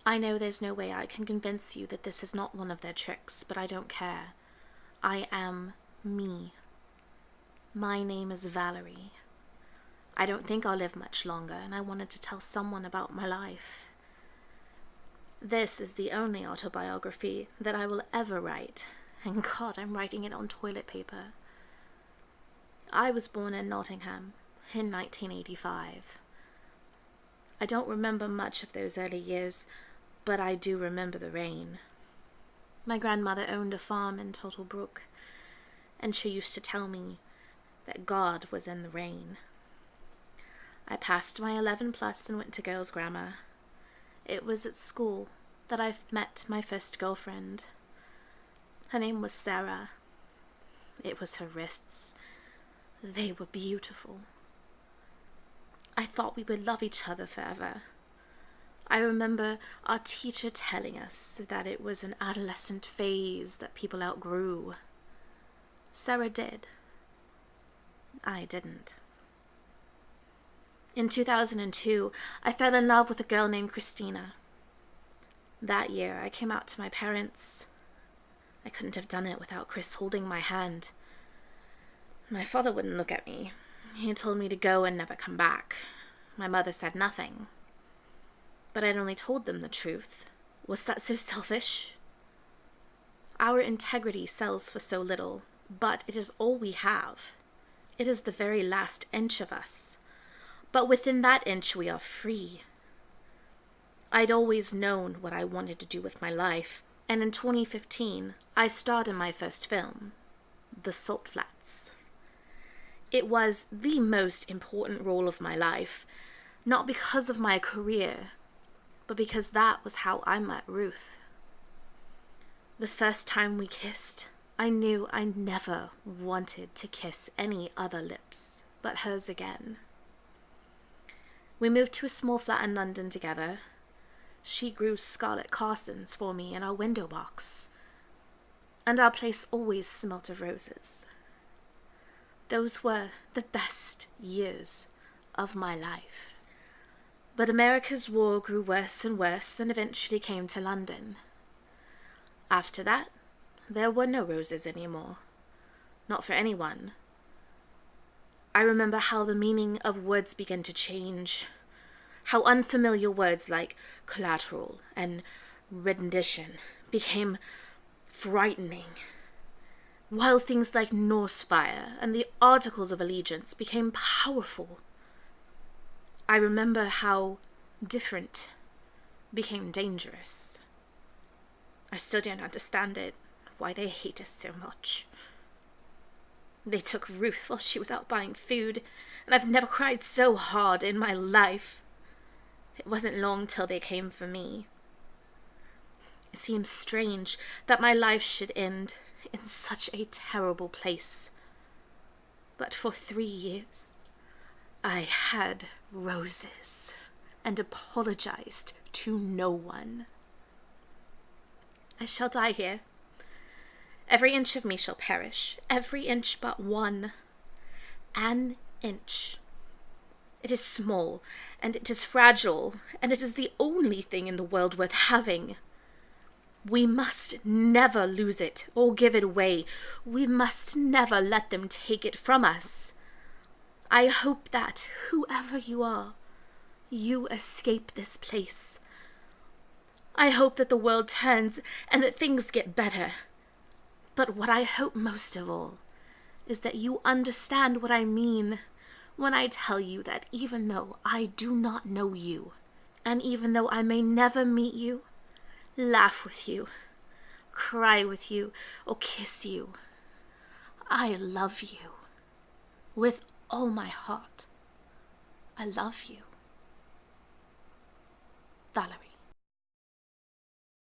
I know there's no way I can convince you that this is not one of their tricks, but I don't care. I am me. My name is Valarie. I don't think I'll live much longer, and I wanted to tell someone about my life. This is the only autobiography that I will ever write, and God, I'm writing it on toilet paper. I was born in Nottingham in 1985. I don't remember much of those early years, but I do remember the rain. My grandmother owned a farm in Tottlebrook, and she used to tell me that God was in the rain. I passed my 11 plus and went to girls' grammar. It was at school that I met my first girlfriend. Her name was Sarah. It was her wrists. They were beautiful. I thought we would love each other forever. I remember our teacher telling us that it was an adolescent phase that people outgrew. Sarah did. I didn't. In 2002, I fell in love with a girl named Christina. That year, I came out to my parents. I couldn't have done it without Chris holding my hand. My father wouldn't look at me. He told me to go and never come back. My mother said nothing. But I'd only told them the truth. Was that so selfish? Our integrity sells for so little, but it is all we have. It is the very last inch of us. But within that inch we are free. I'd always known what I wanted to do with my life, and in 2015, I starred in my first film, The Salt Flats. It was the most important role of my life, not because of my career, but because that was how I met Ruth. The first time we kissed, I knew I never wanted to kiss any other lips but hers again. We moved to a small flat in London together. She grew scarlet Carsons for me in our window box, and our place always smelt of roses. Those were the best years of my life. But America's war grew worse and worse and eventually came to London. After that, there were no roses anymore. Not for anyone. I remember how the meaning of words began to change. How unfamiliar words like collateral and rendition became frightening, while things like Norse fire and the Articles of Allegiance became powerful. I remember how different became dangerous. I still don't understand it, why they hate us so much. They took Ruth while she was out buying food, and I've never cried so hard in my life. It wasn't long till they came for me. It seems strange that my life should end in such a terrible place. But for 3 years, I had roses and apologized to no one. I shall die here. Every inch of me shall perish, every inch but one. An inch. It is small, and it is fragile, and it is the only thing in the world worth having. We must never lose it or give it away. We must never let them take it from us. I hope that, whoever you are, you escape this place. I hope that the world turns and that things get better. But what I hope most of all is that you understand what I mean when I tell you that even though I do not know you, and even though I may never meet you, laugh with you, cry with you, or kiss you, I love you. With all my heart, I love you. Valarie.